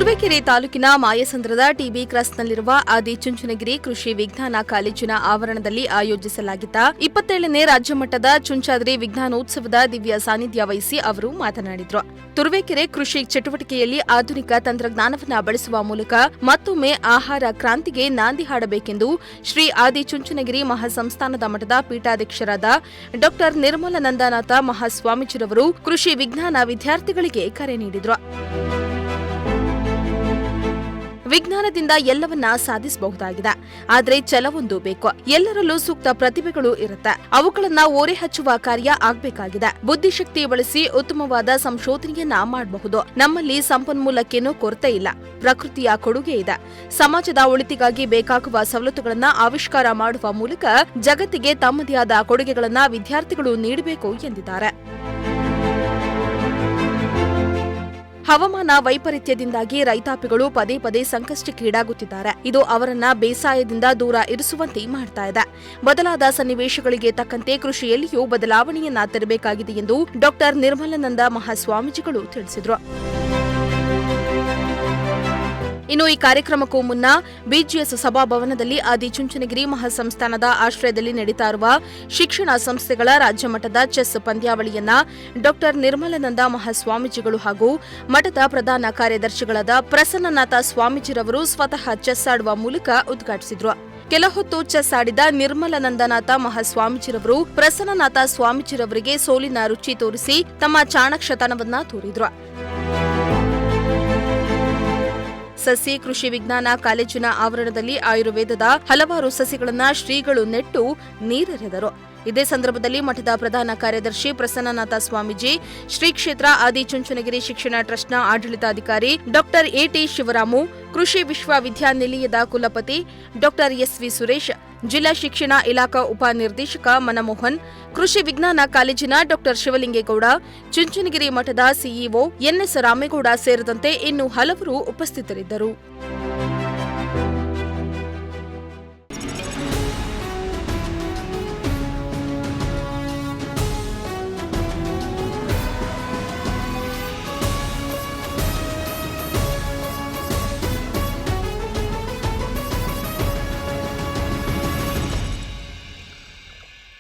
ತುರುವೇಕೆರೆ ತಾಲೂಕಿನ ಮಾಯಸಂದ್ರದ ಟಿಬಿ ಕ್ರಾಸ್ನಲ್ಲಿರುವ ಆದಿಚುಂಚನಗಿರಿ ಕೃಷಿ ವಿಜ್ಞಾನ ಕಾಲೇಜಿನ ಆವರಣದಲ್ಲಿ ಆಯೋಜಿಸಲಾಗಿದ್ದ 27ನೇ ರಾಜ್ಯಮಟ್ಟದ ಚುಂಚಾದ್ರಿ ವಿಜ್ಞಾನೋತ್ಸವದ ದಿವ್ಯ ಸಾನ್ನಿಧ್ಯ ವಹಿಸಿ ಅವರು ಮಾತನಾಡಿದರು. ತುರುವೇಕೆರೆ ಕೃಷಿ ಚಟುವಟಿಕೆಯಲ್ಲಿ ಆಧುನಿಕ ತಂತ್ರಜ್ಞಾನವನ್ನು ಬಳಸುವ ಮೂಲಕ ಮತ್ತೊಮ್ಮೆ ಆಹಾರ ಕ್ರಾಂತಿಗೆ ನಾಂದಿ ಹಾಡಬೇಕೆಂದು ಶ್ರೀ ಆದಿಚುಂಚನಗಿರಿ ಮಹಾಸಂಸ್ಥಾನದ ಮಠದ ಪೀಠಾಧ್ಯಕ್ಷರಾದ ಡಾ ನಿರ್ಮಲಾನಂದನಾಥ ಮಹಾಸ್ವಾಮೀಜಿರವರು ಕೃಷಿ ವಿಜ್ಞಾನ ವಿದ್ಯಾರ್ಥಿಗಳಿಗೆ ಕರೆ ನೀಡಿದರು. ವಿಜ್ಞಾನದಿಂದ ಎಲ್ಲವನ್ನ ಸಾಧಿಸಬಹುದಾಗಿದೆ. ಆದರೆ ಛಲವೊಂದು ಬೇಕು. ಎಲ್ಲರಲ್ಲೂ ಸೂಕ್ತ ಪ್ರತಿಭೆಗಳು ಇರುತ್ತೆ. ಅವುಗಳನ್ನ ಓರೆ ಹಚ್ಚುವ ಕಾರ್ಯ ಆಗಬೇಕಾಗಿದೆ. ಬುದ್ಧಿಶಕ್ತಿ ಬಳಸಿ ಉತ್ತಮವಾದ ಸಂಶೋಧನೆಯನ್ನ ಮಾಡಬಹುದು. ನಮ್ಮಲ್ಲಿ ಸಂಪನ್ಮೂಲಕ್ಕೇನೂ ಕೊರತೆ ಇಲ್ಲ. ಪ್ರಕೃತಿಯ ಕೊಡುಗೆ ಇದೆ. ಸಮಾಜದ ಒಳಿತಿಗಾಗಿ ಬೇಕಾಗುವ ಸವಲತ್ತುಗಳನ್ನ ಆವಿಷ್ಕಾರ ಮಾಡುವ ಮೂಲಕ ಜಗತ್ತಿಗೆ ತಮ್ಮದೇ ಆದ ಕೊಡುಗೆಗಳನ್ನ ವಿದ್ಯಾರ್ಥಿಗಳು ನೀಡಬೇಕು ಎಂದಿದ್ದಾರೆ. ಹವಾಮಾನ ವೈಪರೀತ್ಯದಿಂದಾಗಿ ರೈತಾಪಿಗಳು ಪದೇ ಪದೇ ಸಂಕಷ್ಟಕ್ಕೀಡಾಗುತ್ತಿದ್ದಾರೆ. ಇದು ಅವರನ್ನ ಬೇಸಾಯದಿಂದ ದೂರ ಇರಿಸುವಂತೆ ಮಾಡ್ತಾ ಇದೆ. ಬದಲಾದ ಸನ್ನಿವೇಶಗಳಿಗೆ ತಕ್ಕಂತೆ ಕೃಷಿಯಲ್ಲಿಯೂ ಬದಲಾವಣೆಯನ್ನ ತರಬೇಕಾಗಿದೆ ಎಂದು ಡಾ ನಿರ್ಮಲಾನಂದ ಮಹಾಸ್ವಾಮೀಜಿಗಳು ತಿಳಿಸಿದರು. ಇನ್ನು ಈ ಕಾರ್ಯಕ್ರಮಕ್ಕೂ ಮುನ್ನ ಬಿಜಿಎಸ್ ಸಭಾಭವನದಲ್ಲಿ ಆದಿಚುಂಚನಗಿರಿ ಮಹಾಸಂಸ್ಥಾನದ ಆಶ್ರಯದಲ್ಲಿ ನಡೀತಾ ಇರುವ ಶಿಕ್ಷಣ ಸಂಸ್ಥೆಗಳ ರಾಜ್ಯಮಟ್ಟದ ಚೆಸ್ ಪಂದ್ಯಾವಳಿಯನ್ನ ಡಾ ನಿರ್ಮಲಾನಂದ ಮಹಾಸ್ವಾಮೀಜಿಗಳು ಹಾಗೂ ಮಠದ ಪ್ರಧಾನ ಕಾರ್ಯದರ್ಶಿಗಳಾದ ಪ್ರಸನ್ನನಾಥ ಸ್ವಾಮೀಜಿರವರು ಸ್ವತಃ ಚೆಸ್ ಆಡುವ ಮೂಲಕ ಉದ್ಘಾಟಿಸಿದರು. ಕೆಲ ಹೊತ್ತು ಚೆಸ್ ಆಡಿದ ನಿರ್ಮಲಾನಂದನಾಥ ಮಹಾಸ್ವಾಮೀಜಿರವರು ಪ್ರಸನ್ನನಾಥ ಸ್ವಾಮೀಜಿರವರಿಗೆ ಸೋಲಿನ ರುಚಿ ತೋರಿಸಿ ತಮ್ಮ ಚಾಣಕ್ಷತನವನ್ನ ತೋರಿದ್ರು. ಸಸಿ ಕೃಷಿ ವಿಜ್ಞಾನ ಕಾಲೇಜಿನ ಆವರಣದಲ್ಲಿ ಆಯುರ್ವೇದದ ಹಲವಾರು ಸಸಿಗಳನ್ನು ಶ್ರೀಗಳು ನೆಟ್ಟು ನೀರೆರೆದರು. ಇದೇ ಸಂದರ್ಭದಲ್ಲಿ ಮಠದ ಪ್ರಧಾನ ಕಾರ್ಯದರ್ಶಿ ಪ್ರಸನ್ನನಾಥ ಸ್ವಾಮೀಜಿ, ಶ್ರೀ ಕ್ಷೇತ್ರ ಆದಿಚುಂಚನಗಿರಿ ಶಿಕ್ಷಣ ಟ್ರಸ್ಟ್ನ ಆಡಳಿತಾಧಿಕಾರಿ ಡಾ ಎಟಿ ಶಿವರಾಮು, ಕೃಷಿ ವಿಶ್ವವಿದ್ಯಾನಿಲಯದ ಕುಲಪತಿ ಡಾ ಎಸ್ವಿ ಸುರೇಶ್, ಜಿಲ್ಲಾ ಶಿಕ್ಷಣ ಇಲಾಖಾ ಉಪನಿರ್ದೇಶಕ ಮನಮೋಹನ್, ಕೃಷಿ ವಿಜ್ಞಾನ ಕಾಲೇಜಿನ ಡಾ ಶಿವಲಿಂಗೇಗೌಡ, ಚುಂಚನಗಿರಿ ಮಠದ ಸಿಇಒ ಎನ್ಎಸ್ ರಾಮೇಗೌಡ ಸೇರಿದಂತೆ ಇನ್ನೂ ಹಲವರು ಉಪಸ್ಥಿತರಿದ್ದರು.